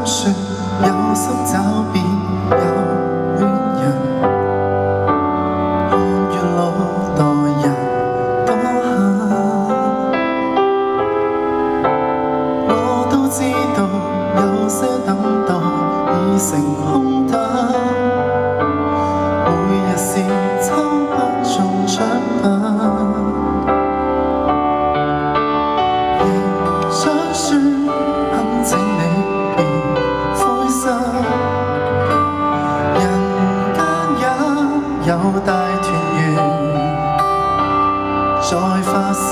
說有心找別有戀人，看月老待人多狠，我都知道有些等待已成空等，每日是抽不中獎品。想說懇請你別灰心，人間也有大團圓在發生。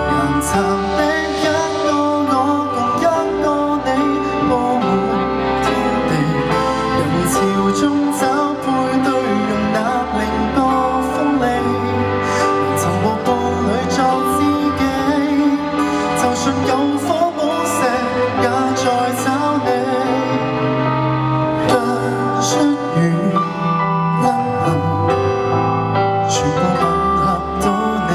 顏橙的一個我共一個你，佈滿天地，人潮中找配對，容納零個鋒利，能尋獲伴侶作就算有顆寶石，也在找你。不出雨不痕，全部吻合到你。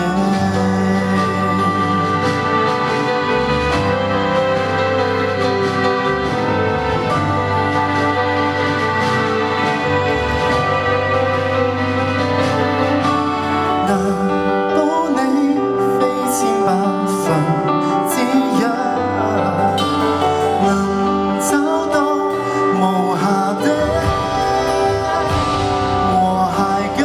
難保你非千百分。能找到無瑕的和諧感，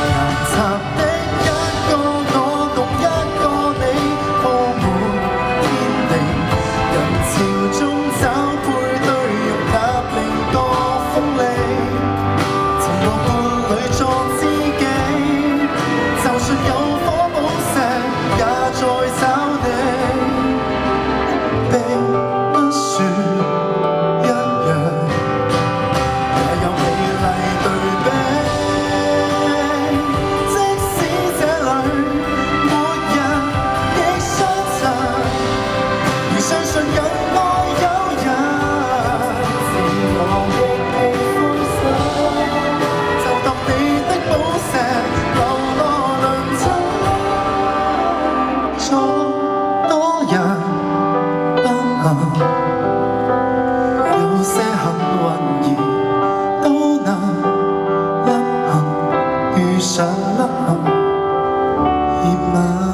難測的一個我共一個你，佈滿天地，人潮中找配對，容納零個鋒利，尋獲伴侶作知己，就算有顆寶石，也在找你。並不算一樣，也有美麗對比。即使這裡沒人亦相襯，如相信有愛有人，自我亦未灰心，就當你的寶石流落良辰，錯多人。有些幸運兒都能凹陷，遇上凹陷，熱吻。